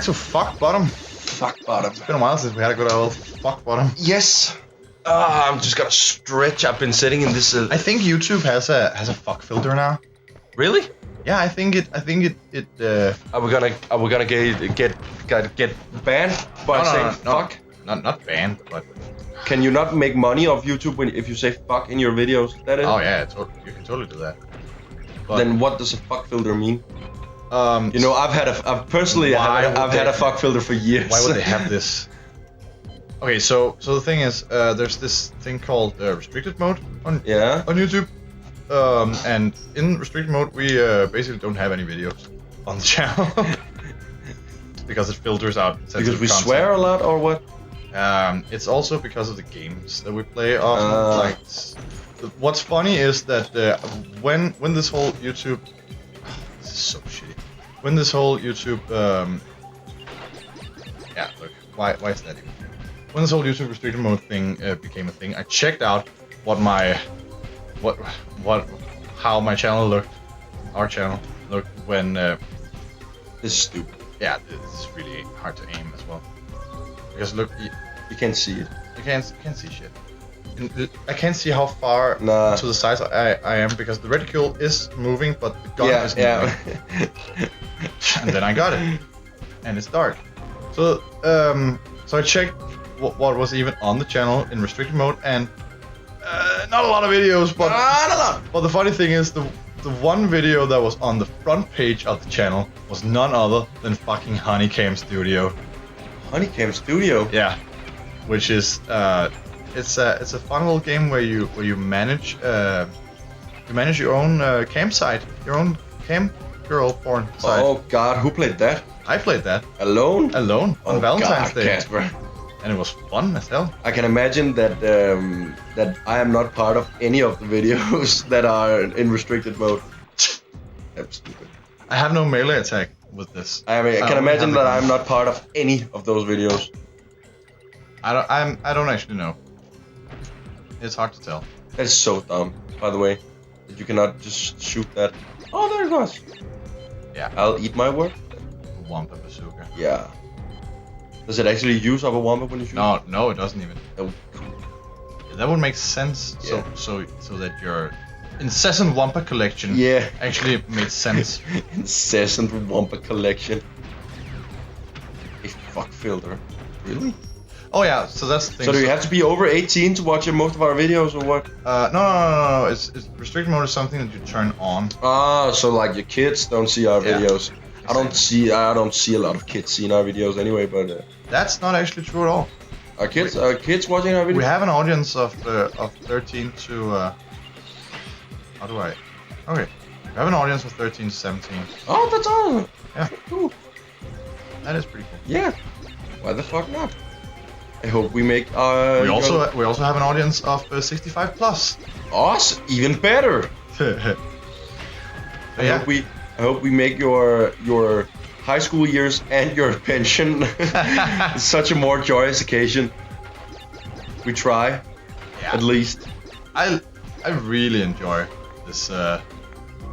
back to fuck bottom. Fuck bottom. It's been a while since we had a good old fuck bottom. Yes. I'm just gonna stretch. I've been sitting in this. I think YouTube has a fuck filter now. Really? Yeah, I think it. Are we gonna get banned by saying fuck? Not banned, but. Can you not make money off YouTube if you say fuck in your videos? That is. Oh yeah, you can totally do that. But then what does a fuck filter mean? You know, I've had a fuck filter for years. Why would they have this? Okay, so the thing is, there's this thing called restricted mode on YouTube, and in restricted mode we basically don't have any videos on the channel because it filters out. Because we swear a lot, or what? It's also because of the games that we play often. What's funny is that when this whole YouTube, this is so shitty. When this whole YouTube, look, why is that even? When this whole YouTube restricted mode thing became a thing, I checked out how my channel looked, our channel looked when. This is stupid. Yeah, this is really hard to aim as well. Because look, you can't see it. You can't see shit. I can't see how far to the sides I am because the reticule is moving, but the gun is moving. And then I got it, and it's dark. So I checked what was even on the channel in restricted mode, and not a lot of videos. But But the funny thing is the one video that was on the front page of the channel was none other than fucking Honeycam Studio. Honeycam Studio. Yeah, which is it's a fun little game where you manage your own campsite, your own camp girl porn site. Oh God, who played that? I played that alone on Valentine's Day. Casper. And it was fun as hell. I can imagine that that I am not part of any of the videos that are in restricted mode. That's stupid. I have no melee attack with this. I mean, I can imagine that I'm not part of any of those videos. I don't actually know. It's hard to tell. That's so dumb, by the way, that you cannot just shoot that. Oh, there it goes. Yeah. I'll eat my word. Wampa bazooka. Yeah. Does it actually use up a wampa when you shoot? No, it doesn't even. Oh, cool. Yeah, that would make sense. Yeah. So that your incessant wampa collection actually made sense. Incessant wampa collection. A fuck filter. Really? Oh yeah, so that's the thing. So do you have to be over 18 to watch most of our videos, or what? No. It's restricted mode is something that you turn on. Ah, so like your kids don't see our videos. Exactly. I don't see a lot of kids seeing our videos anyway, but that's not actually true at all. Are kids watching our videos? We have an audience of 13 to how do I? Okay, we have an audience of 13 to 17. Oh, that's awesome. Yeah, cool. That is pretty cool. Yeah. Why the fuck not? I hope we make. We also have an audience of 65 plus. Us, even better. I hope we make your high school years and your pension such a more joyous occasion. We try, at least. I really enjoy this. Oh,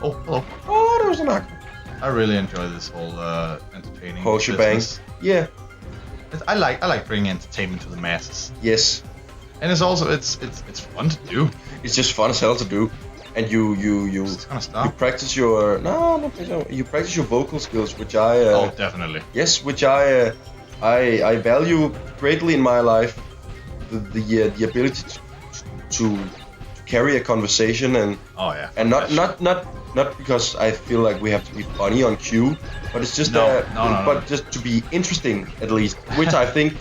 hello. Oh, there was a knock. I really enjoy this whole entertaining. Whole shebang. Yeah. I like bringing entertainment to the masses. Yes. And it's also it's fun to do. It's just fun as hell to do. And you practice your you practice your vocal skills, which I oh, definitely. Yes, which I value greatly in my life. The ability to carry a conversation and and not because I feel like we have to be funny on cue, but it's just but just to be interesting at least, which I think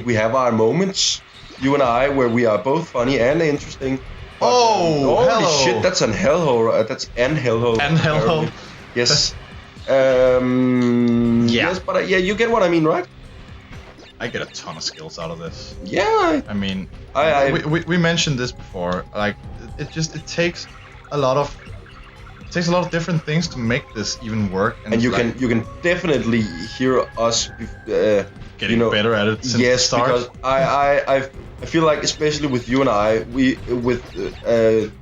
we have our moments, you and I, where we are both funny and interesting. But, holy hello. shit, that's an hellhole. That's an hellhole. An hellhole. Yes. Yeah. Yes, but you get what I mean, right? I get a ton of skills out of this. Yeah. I mean, we mentioned this before. Like, it takes a lot of different things to make this even work. And you can definitely hear us getting better at it since the start. Because I feel like, especially with you and I,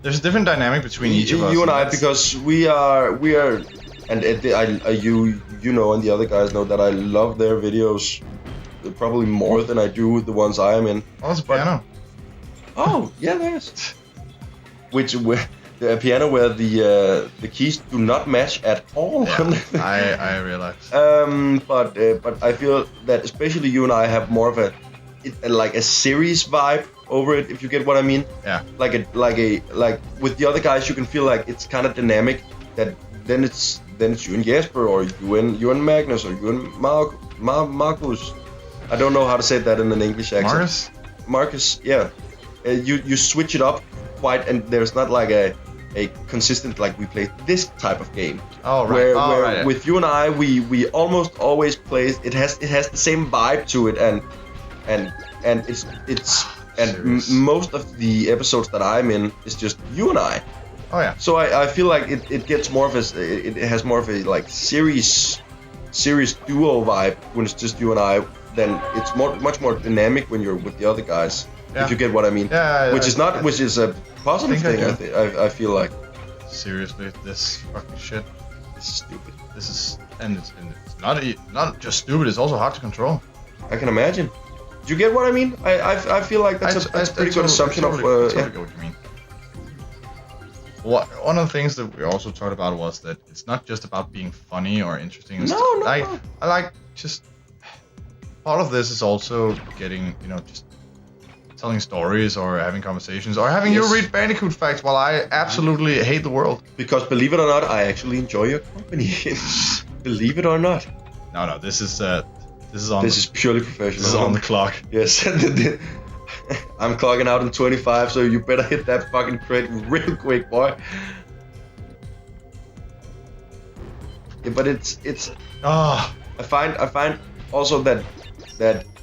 there's a different dynamic between each of us. You and I, because we are and you know, and the other guys know that I love their videos probably more than I do the ones I am in. Oh, there's a piano. Oh, yeah, there is. The piano where the keys do not match at all. Yeah, I realize. But I feel that especially you and I have more of a series vibe over it, if you get what I mean. Yeah. Like with the other guys, you can feel like it's kind of dynamic. That then it's you and Jesper, or you and Magnus, or you and Marcus. I don't know how to say that in an English accent. Marcus, yeah. You switch it up quite, and there's not like a consistent, like we play this type of game. Oh right. Where with you and I, we almost always play. It has the same vibe to it, and most of the episodes that I'm in is just you and I. Oh yeah. So I feel like it gets more of it has more of a like series duo vibe when it's just you and I. Then it's much more dynamic when you're with the other guys. Yeah. If you get what I mean. Yeah. Which is a positive thing. I feel like. Seriously, this fucking shit. This is stupid. And it's not just stupid. It's also hard to control. I can imagine. Do you get what I mean? I feel like that's a pretty good assumption of. I totally get what you mean. One of the things that we also talked about was that it's not just about being funny or interesting. No. I like just part of this is also getting, just telling stories or having conversations or having you read Bandicoot facts while I absolutely hate the world. Because believe it or not, I actually enjoy your company. Believe it or not. No, this is purely professional. This is on the clock. Yes. I'm clocking out in 25, so you better hit that fucking crate real quick, boy. Yeah, but it's. I find also that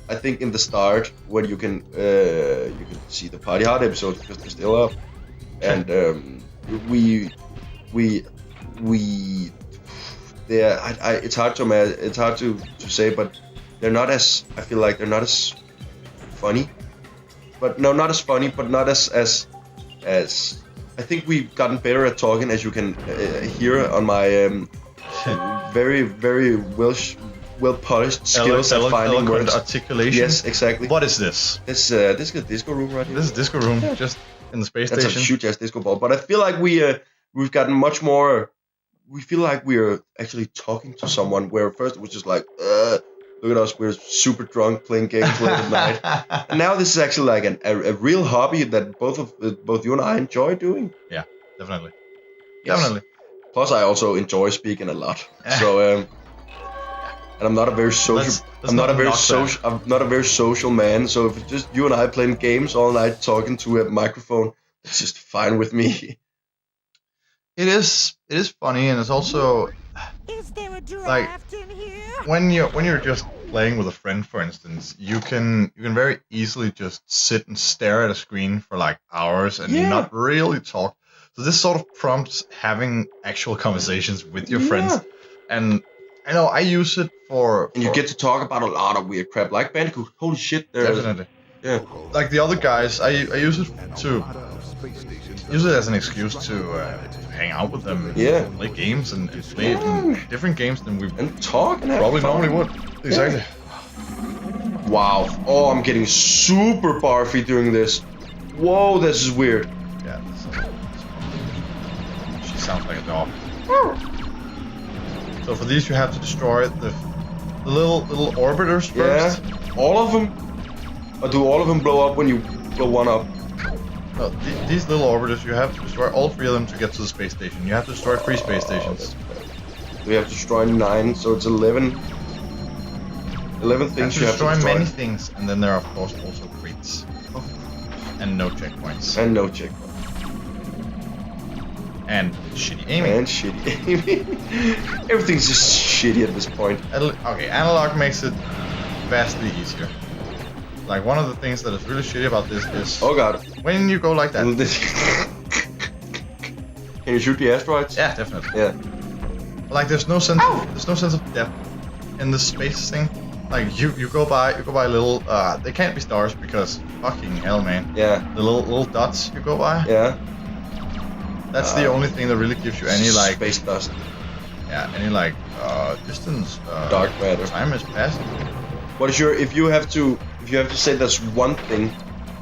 I think in the start when you can see the Party Hard episodes because they're still up, and it's hard to say, but they're not as, I feel like they're not as funny, but no, not as funny, but not as I think we've gotten better at talking, as you can hear on my very very well polished skills at finding words. Articulation. Yes, exactly. What is this? This is a disco room right here. This is disco room, just in the space station. That's a huge ass disco ball. But I feel like we've gotten much more. We feel like we're actually talking to someone. Where first it was just like, look at us, we're super drunk playing games late at night. And now this is actually like a real hobby that both you and I enjoy doing. Yeah, definitely. Yes. Definitely. Plus, I also enjoy speaking a lot. So. And I'm not a very social. I'm not a very social man. So if it's just you and I playing games all night, talking to a microphone, it's just fine with me. It is funny, and it's also like when you're just playing with a friend, for instance, you can very easily just sit and stare at a screen for like hours and not really talk. So this sort of prompts having actual conversations with your friends, and I know I use it for. And you get to talk about a lot of weird crap, like Bandicoot. Holy shit! Definitely. Yeah. Like the other guys, I use it as an excuse to hang out with them. And play games and play different games than we talk and probably normally would. Exactly. Wow. Oh, I'm getting super barfy doing this. Whoa, this is weird. Yeah. She sounds like a dog. So for these, you have to destroy the little orbiters first. Yeah, all of them. Or do all of them blow up when you blow one up? No, these little orbiters, you have to destroy all 3 of them to get to the space station. You have to destroy 3 space stations. We have to destroy 9, so it's 11. 11 things you have to destroy. Many things, and then there are of course also crates. And no checkpoints. And shitty aiming. Everything's just shitty at this point. Okay, analog makes it vastly easier. Like, one of the things that is really shitty about this is... Oh god. When you go like that... Can you shoot the asteroids? Yeah, definitely. Yeah. Like, there's no sense of depth in the space thing. Like, you go by little... they can't be stars because... Fucking hell, man. Yeah. The little dots you go by. Yeah. That's the only thing that really gives you any, like... Space dust. Yeah, any like distance. Dark matter. Time is passing. What is if you have to say there's one thing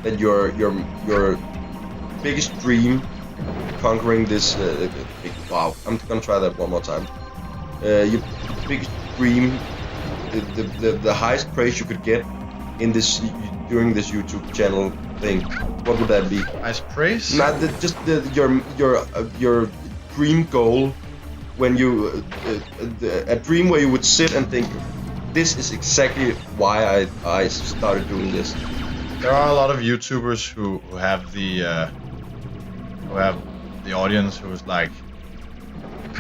that your biggest dream conquering this wow, I'm gonna try that one more time. Your biggest dream, the highest praise you could get in this during this YouTube channel thing, what would that be? Highest praise? Not your dream goal, when you a dream where you would sit and think, this is exactly why I started doing this. There are a lot of YouTubers who have the audience who's like,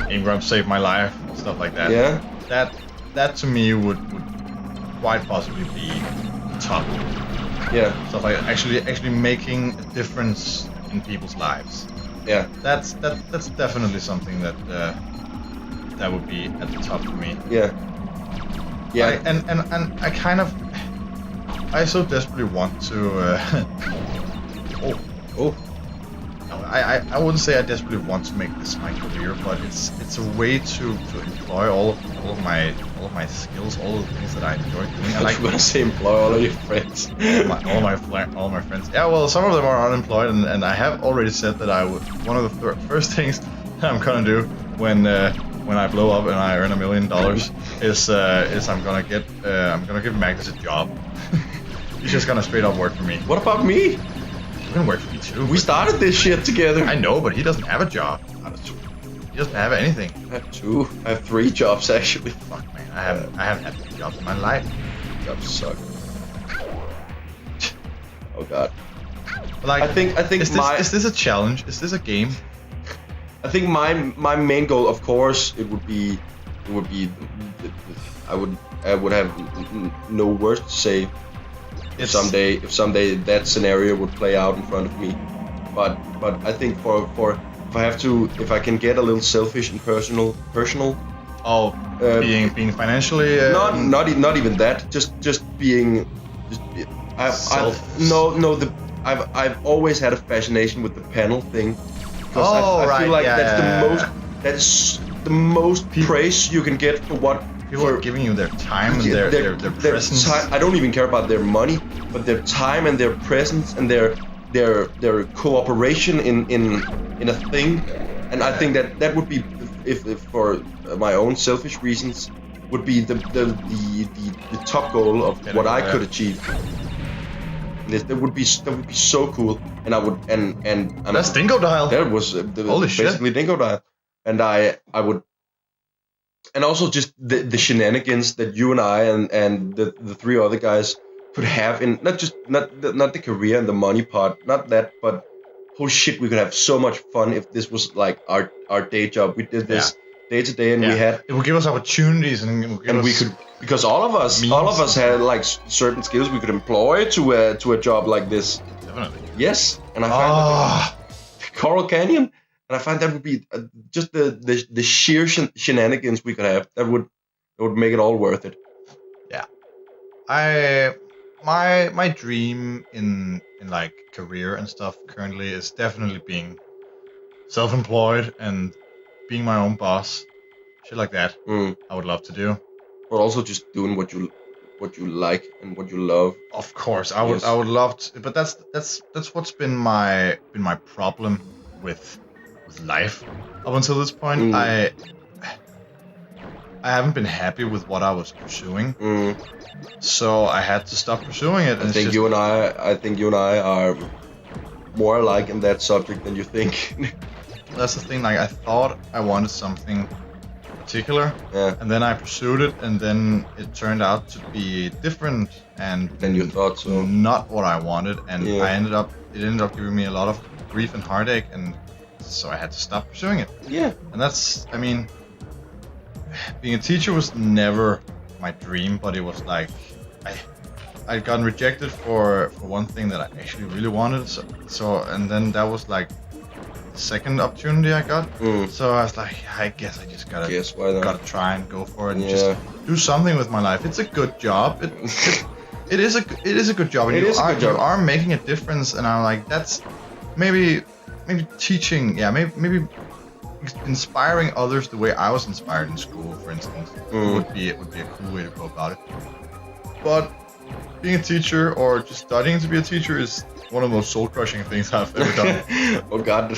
Ingram saved my life, stuff like that. Yeah. That to me would quite possibly be top. Yeah. Stuff like actually making a difference in people's lives. Yeah. That's definitely something that would be at the top for me. Yeah. Yeah. And I so desperately want to. I wouldn't say I desperately want to make this my career, but it's a way to employ all of my skills, all of the things that I enjoy doing. I like to say employ all of your friends. all my friends. Yeah, well, some of them are unemployed, and I have already said that I would. One of the first things that I'm gonna do when I blow up and I earn $1 million is I'm gonna give Magnus a job. He's just gonna straight up work for me. What about me? He's gonna work for me too. We started this shit together. I know, but he doesn't have a job. He doesn't have anything. I have 2. I have 3 jobs actually. Fuck man, I haven't had 3 jobs in my life. Jobs suck. Oh god. But like, I think is this a challenge? Is this a game? I think my main goal, of course, it would be I would have no words to say if someday that scenario would play out in front of me, but I think for if I can get a little selfish and personal. Being financially. Not even that. Just being. I've always had a fascination with the panel thing. I feel like that's the most praise you can get for what people are giving you their time and their presence. I don't even care about their money, but their time and their presence and their cooperation in a thing. And I think that would be, if for my own selfish reasons, would be the top goal of what I could achieve. That would be so cool, and I would and that's Dingo Dial. That was basically Dingo Dial, and I would, and also just the shenanigans that you and I and the 3 other guys could have in not the career and the money part, not that, but holy shit, we could have so much fun if this was like our day job. We did this day to day, and we had it would give us opportunities, and we could. Because all of us had like certain skills we could employ to a job like this. Definitely. Yes, and I find that Coral Canyon, and I find that would be just the sheer shenanigans we could have. That would make it all worth it. Yeah, my dream in like career and stuff currently is definitely being self-employed and being my own boss, shit like that. I would love to do. But also just doing what you like and what you love. Of course, I would love to, but that's what's been my problem with life up until this point. I haven't been happy with what I was pursuing, so I had to stop pursuing it. I think you and I are more alike in that subject than you think. That's the thing. Like, I thought I wanted something particular, and then I pursued it, and then it turned out to be different and than you thought, so not what I wanted, and it ended up giving me a lot of grief and heartache, and so I had to stop pursuing it. And that's, I mean, being a teacher was never my dream, but it was like I'd gotten rejected for one thing that I actually really wanted, so and then that was like second opportunity I got, so I was like, I guess I just gotta try and go for it and just do something with my life. It's a good job. It is a good job, and you are making a difference. And I'm like, that's maybe teaching. Yeah, maybe inspiring others the way I was inspired in school, for instance, would be a cool way to go about it. But being a teacher or just studying to be a teacher is one of the most soul-crushing things I've ever done. Oh God.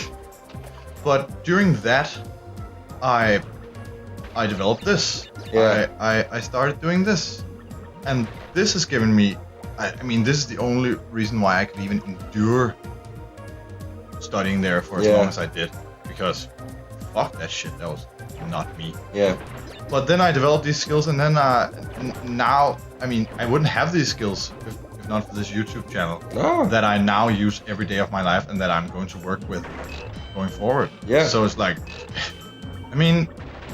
But during that, I developed this. Yeah. I started doing this, and this has given me. I mean, this is the only reason why I could even endure studying there for as long as I did, because fuck that shit, that was not me. Yeah. But then I developed these skills, and then now, I mean, I wouldn't have these skills if not for this YouTube channel that I now use every day of my life, and that I'm going to work with going forward. Yeah. So it's like, I mean,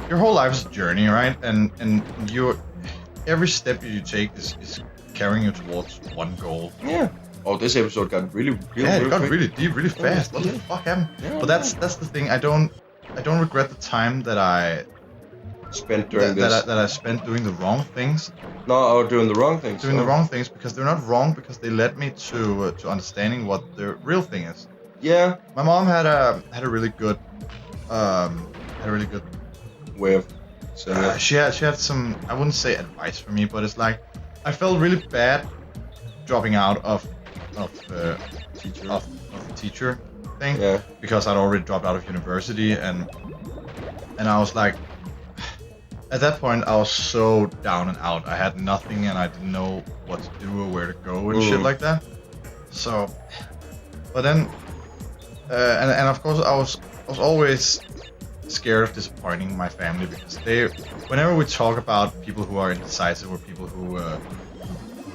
your whole life is a journey, right? And every step you take is carrying you towards one goal. Yeah. Oh, this episode got really it got really deep, really fast. What the fuck happened? Yeah, but that's the thing. I don't regret the time that I spent during this. That I spent doing the wrong things. No, or doing the wrong things. Doing the wrong things because they're not wrong, because they led me to understanding what the real thing is. Yeah. My mom had a really good way of saying it. She had some, I wouldn't say advice for me, but it's like I felt really bad dropping out of the teacher thing, because I'd already dropped out of university, and I was like, at that point I was so down and out. I had nothing, and I didn't know what to do or where to go and shit like that. So, but then, and of course I was always scared of disappointing my family, because whenever we talk about people who are indecisive or people who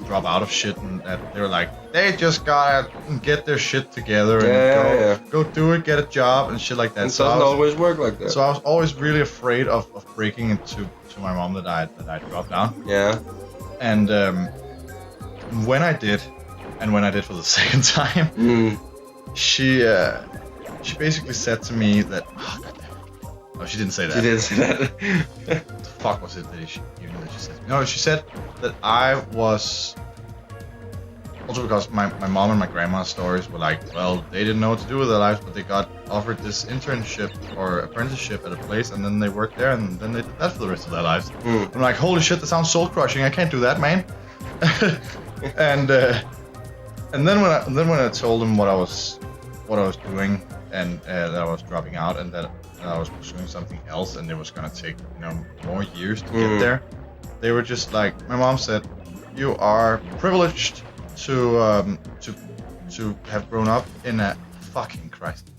drop out of shit, and that they're like, they just gotta get their shit together and go do it, get a job and shit like that. It doesn't always work like that. So I was always really afraid of breaking into my mom that I dropped out. Yeah. And when I did for the second time, she basically said to me that, oh, God damn it. No, she didn't say that. She didn't say that. What the fuck was it that she said? No, she said that I was, also because my mom and my grandma's stories were like, well, they didn't know what to do with their lives, but they got offered this internship or apprenticeship at a place, and then they worked there, and then they did that for the rest of their lives. I'm like, holy shit, that sounds soul crushing. I can't do that, man. And then when I told them what I was doing, and that I was dropping out, and that I was pursuing something else, and it was gonna take more years to get there, they were just like, my mom said, you are privileged to have grown up in a fucking Christ.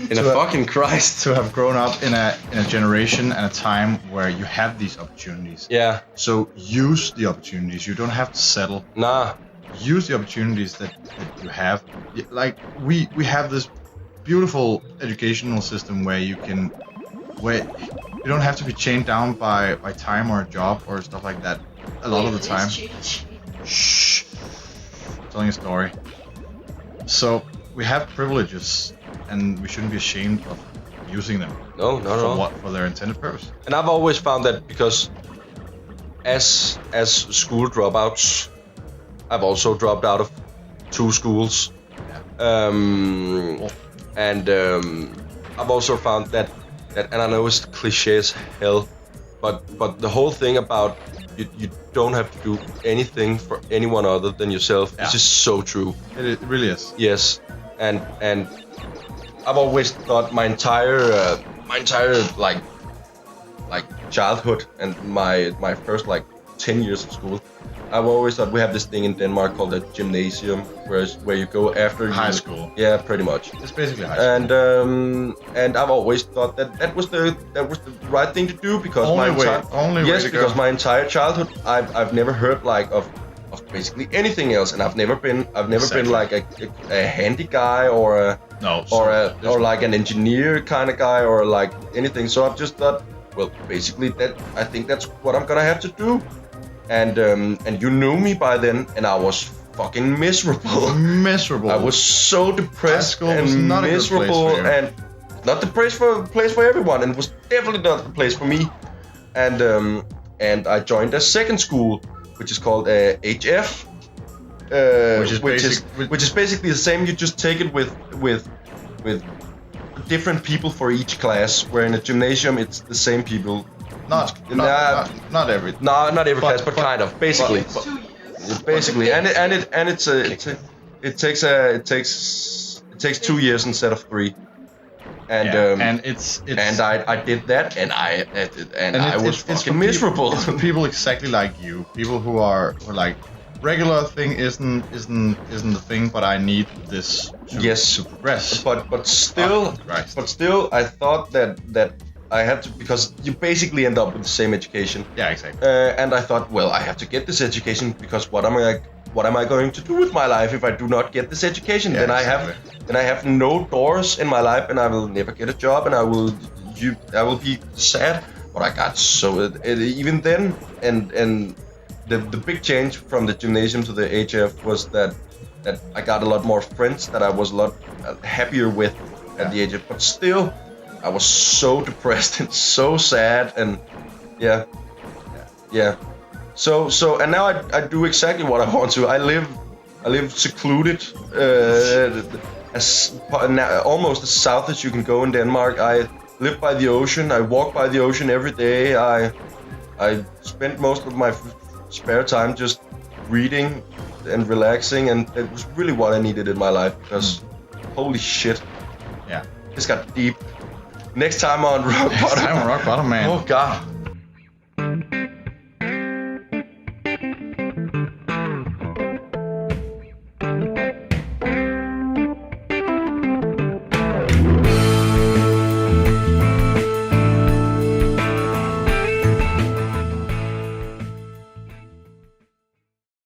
To have grown up in a generation and a time where you have these opportunities. Yeah. So use the opportunities. You don't have to settle. Nah. Use the opportunities that you have. Like we have this beautiful educational system where you don't have to be chained down by time or a job or stuff like that a lot of the time. Shh. Telling a story. So we have privileges, and we shouldn't be ashamed of using them. No, not at all. For their intended purpose. And I've always found that, because as school dropouts, I've also dropped out of 2 schools. Yeah. And I've also found that, and I know it's cliche as hell, but the whole thing about you don't have to do anything for anyone other than yourself is just so true. It really is. Yes, and I've always thought my entire like childhood and my first 10 years of school, I've always thought we have this thing in Denmark called a gymnasium, where you go after high school. Yeah, pretty much. It's basically high school. And I've always thought that was the right thing to do, because because my entire childhood I've never heard of basically anything else, and I've never been like a handy guy or like an engineer kind of guy or like anything. So I've just thought, well, basically I think that's what I'm gonna have to do. And you knew me by then, and I was fucking miserable. I was so depressed and not miserable, and not the place for everyone, and was definitely not the place for me. And I joined a second school, which is called HF, which is basically the same. You just take it with different people for each class. Where in a gymnasium, it's the same people. Not every. No, not every class, but kind of. Basically, basically, and it takes 2 years instead of 3. And I did that, and I was fucking miserable. It's for people exactly like you, people who are like, regular thing isn't the thing, but I need this to progress. But still, I thought that I had to, because you basically end up with the same education. Yeah, exactly. And I thought, well, I have to get this education, because what am I going to do with my life if I do not get this education? Yeah, then I have no doors in my life, and I will never get a job, and I will be sad. But I got so even then, and the big change from the gymnasium to the HF was that I got a lot more friends, that I was a lot happier with at the HF. But still, I was so depressed and so sad, and yeah. So and now I do exactly what I want to. I live secluded, almost as south as you can go in Denmark. I live by the ocean. I walk by the ocean every day. I spend most of my spare time just reading and relaxing, and it was really what I needed in my life, because holy shit, yeah, this got deep. Next time on Rock Bottom. Man. Oh god.